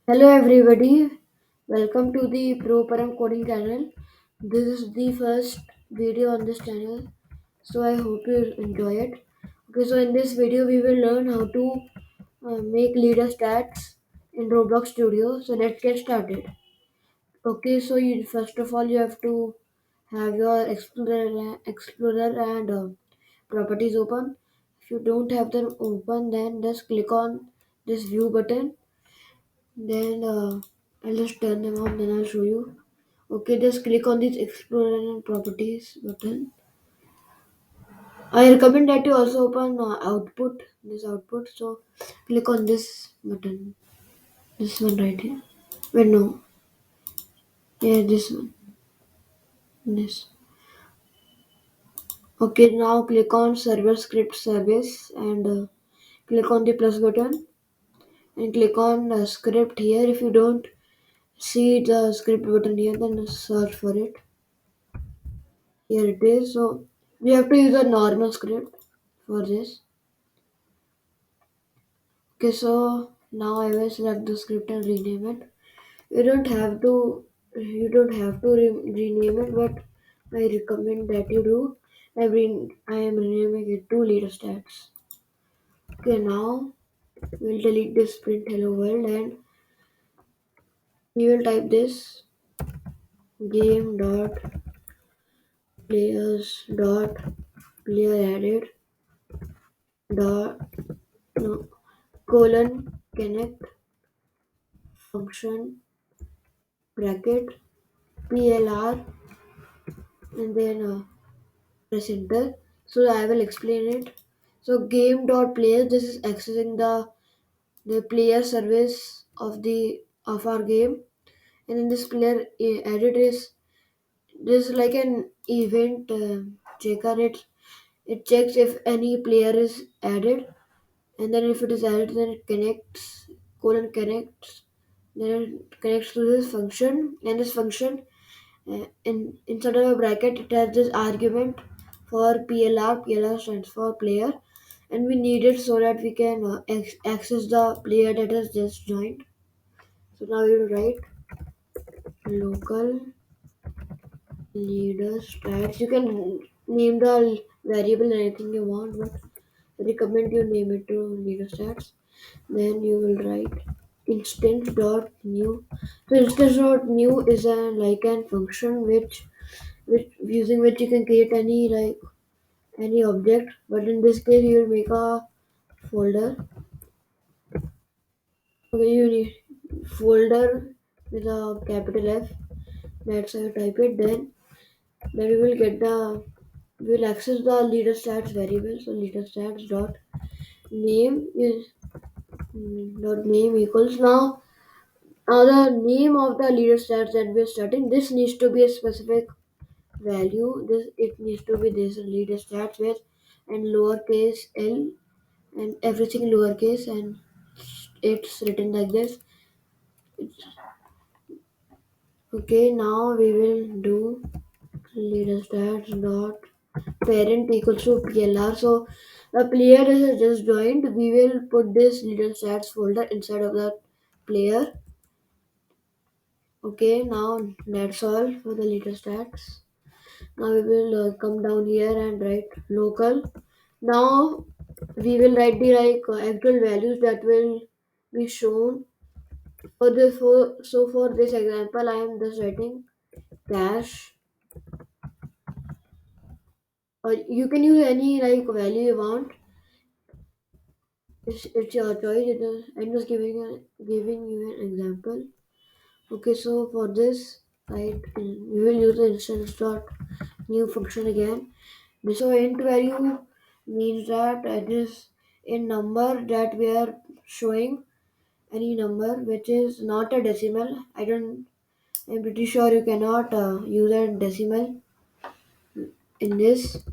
Hello everybody, welcome to the Pro Param Coding channel. This is the first video on this channel, so I hope you enjoy it. Okay, so in this video we will learn how to make leader stats in Roblox Studio. So let's get started. Okay, so first of all you have to have your Explorer and properties open. If you don't have them open, then just click on this view button. Then I'll just turn them on, then I'll show you. Okay, just click on this Explore and Properties button. I recommend that you also open this output. So click on this button, this one right here. Wait, no, yeah, this one, this. Okay, now click on Server Script Service and click on the plus button and click on script here. If you don't see the script button here, then search for it. Here it is. So you have to use a normal script for this. Okay, so now I will select the script and rename it. You don't have to rename it, but I recommend that you do. I am renaming it to leader stats. Okay, now we'll delete this print hello world and we will type this game dot players dot player added dot no colon connect function bracket plr and then press enter. So I will explain it. So game dot players, this is accessing the player service of our game, and then this player edit is this is like an event checker. It checks if any player is added, and then if it is added, then it connects connects. Then it connects to this function, and this function in inside of a bracket it has this argument for PLR. PLR stands for player, and we need it so that we can access the player that has just joined. So now we will write local leader stats. You can name the variable anything you want, but I recommend you name it to leader stats. Then you will write instance dot new. So instance dot new is a like an function which using which you can create any object, but in this case you will make a folder. Okay, you need folder with a capital F. That's how you type it. Then we will access the leader stats variable. So leader stats dot name is dot name equals now the name of the leader stats that we are starting. This needs to be a specific value. This it needs to be this leader stats with and lowercase l and everything lowercase, and it's written like this. Okay, now we will do leader stats dot parent equals to plr. So the player has just joined. We will put this leader stats folder inside of the player. Okay, now that's all for the leader stats. Now we will come down here and write local. Now we will write the actual values that will be shown for this example. I am just writing cash, or you can use any value you want. It's your choice. I'm just giving you an example. Okay, so for this, right, we will use the instance dot new function again. So int value means that it is a number that we are showing, any number which is not a decimal. I'm pretty sure you cannot use a decimal in this.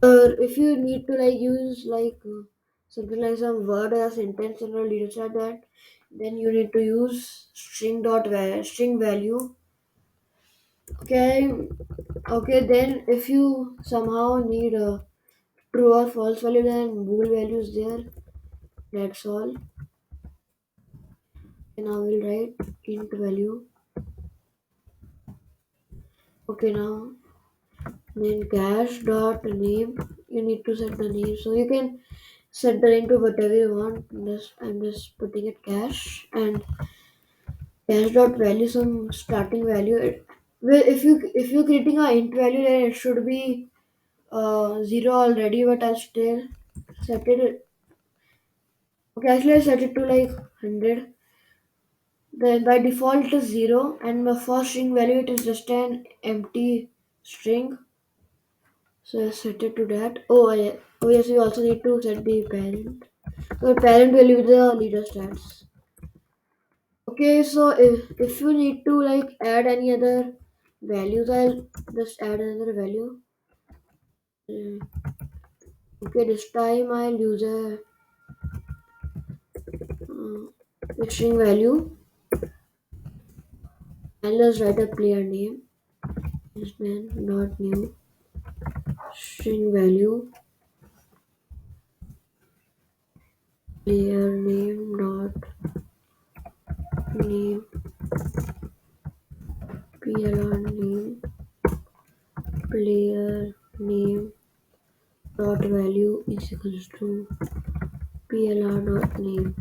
If you need to use something like some word or sentence in a leader chart, that then you need to use string value. Okay, okay. Then if you somehow need a true or false value, then bool values there. That's all. Now we'll write int value. Okay, now then cache dot name. You need to set the name, so you can set the name to whatever you want. I'm just putting it cache and cache dot value some starting value. Well, if you're creating a int value, then it should be zero already, but I'll still set it. Okay, actually I set it to like 100. Then by default it is zero, and my first string value it is just an empty string. So I set it to that. Oh yes, we also need to set the parent. So parent will be the leader stats. Okay, so if you need to like add any other values, I'll just add another value. Uh, Okay, this time I'll use a string value and let's write a player name. Is then not new string value player name dot name plr name player name dot value is equals to plr dot name,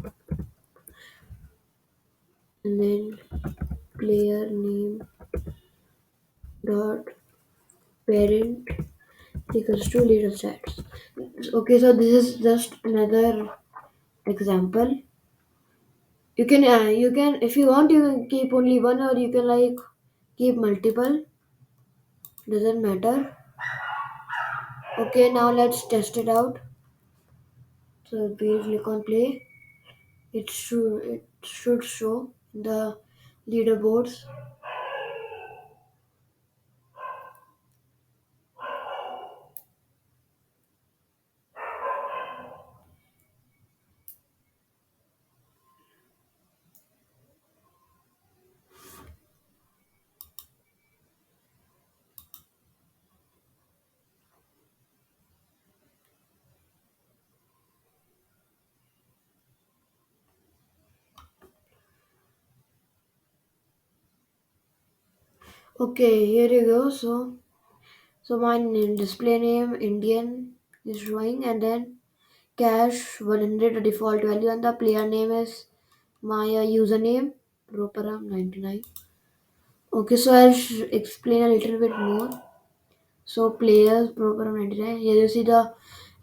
and then player name dot parent equals to leader stats. Okay, so this is just another example. You can if you want you can keep only one, or you can like keep multiple, doesn't matter. Okay, now let's test it out. So we click on play. It should show the leaderboards. Okay, here you go. So my display name Indian is showing, and then cache 100 the default value, and the player name is my username proparam99. Okay, so I'll explain a little bit more. So players program 99. Here you see the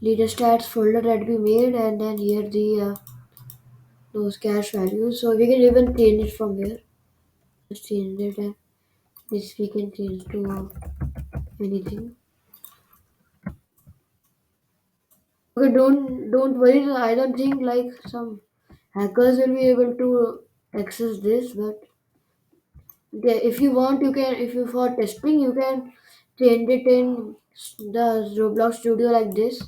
leader stats folder that we made, and then here the those cache values. So we can even change it from here. Just change it, and this we can change to anything. Okay, don't worry. I don't think like some hackers will be able to access this, but if you want, you can. If you for testing, you can change it in the Roblox Studio like this.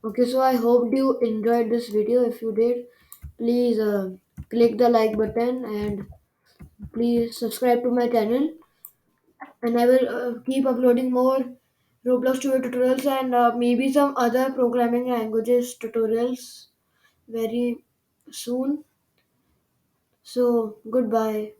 Okay, so I hope you enjoyed this video. If you did, please click the like button and please subscribe to my channel. And I will keep uploading more Roblox Studio tutorials and maybe some other programming languages tutorials very soon. So, goodbye.